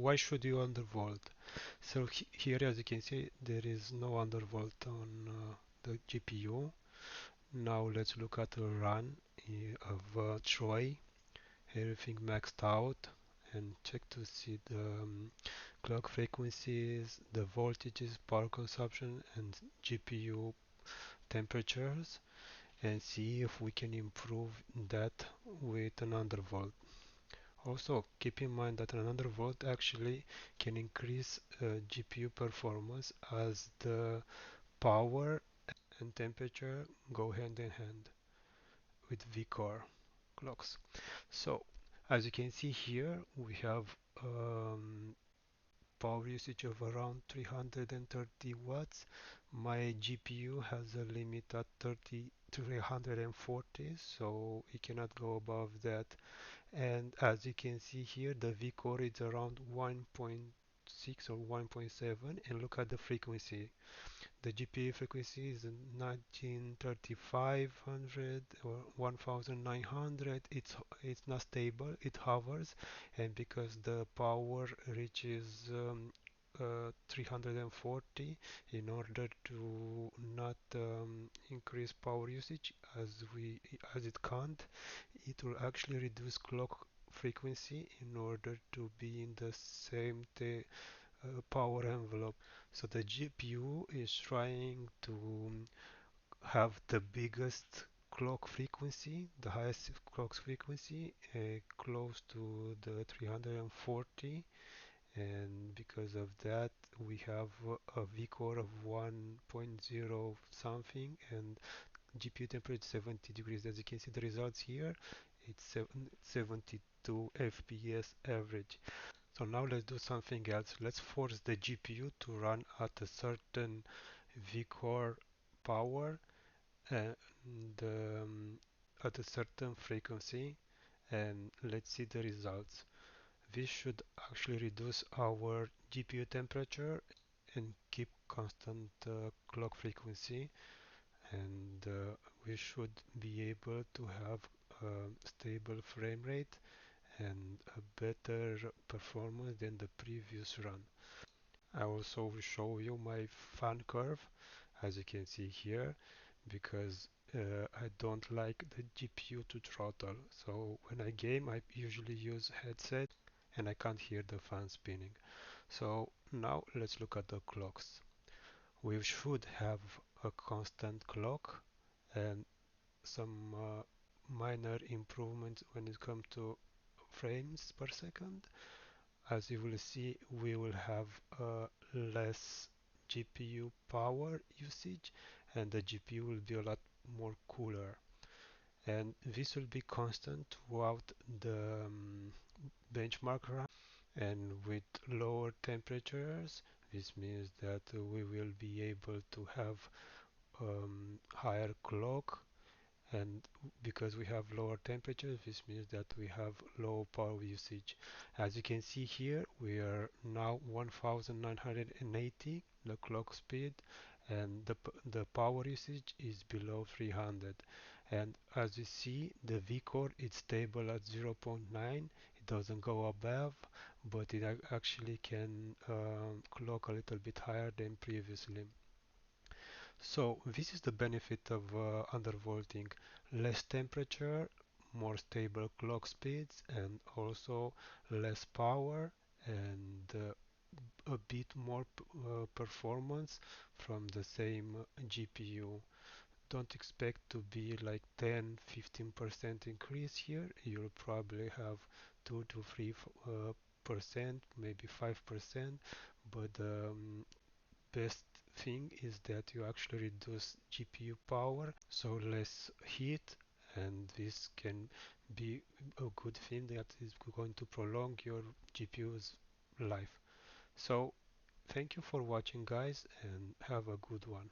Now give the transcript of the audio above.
why should you undervolt? So here, as you can see, there is no undervolt on the GPU. Now let's look at the run of Troy. Everything maxed out, and check to see the clock frequencies, the voltages, power consumption, and GPU temperatures, and see if we can improve that with an undervolt. Also, keep in mind that an undervolt actually can increase GPU performance as the power and temperature go hand in hand with vCore clocks. So, as you can see here, we have power usage of around 330 watts. My GPU has a limit at 340, so it cannot go above that. And as you can see here, the vCore is around 1.6 or 1.7, and look at the frequency. The GPU frequency is 193500 or 1900. It's not stable. It hovers, and because the power reaches 340, in order to not increase power usage as it can't, it will actually reduce clock frequency in order to be in the same power envelope. So the GPU is trying to have the biggest clock frequency, the highest clock frequency, close to the 340, and because of that we have a vCore of 1.0 something and GPU temperature 70 degrees. As you can see the results here, it's 72 FPS average. So now let's do something else. Let's force the GPU to run at a certain vCore power and at a certain frequency, and let's see the results. This should actually reduce our GPU temperature and keep constant clock frequency, and we should be able to have a stable frame rate and a better performance than the previous run. I also will show you my fan curve, as you can see here, because I don't like the GPU to throttle. So when I game, I usually use headset and I can't hear the fan spinning. So now let's look at the clocks. We should have a constant clock and some minor improvements when it comes to frames per second. As you will see, we will have less GPU power usage, and the GPU will be a lot more cooler. And this will be constant throughout the benchmark run. And with lower temperatures, this means that we will be able to have higher clock, and because we have lower temperatures, this means that we have low power usage. As you can see here, we are now 1980 the clock speed, and the power usage is below 300. And as you see, the vCore is stable at 0.9. It doesn't go above, but it actually can clock a little bit higher than previously. So this is the benefit of undervolting: less temperature, more stable clock speeds, and also less power, and a bit more performance from the same GPU. Don't expect to be like 10-15% increase here. You'll probably have 2 to 3 percent, maybe 5%, but best thing is that you actually reduce GPU power, so less heat, and this can be a good thing that is going to prolong your GPU's life. So thank you for watching, guys, and have a good one.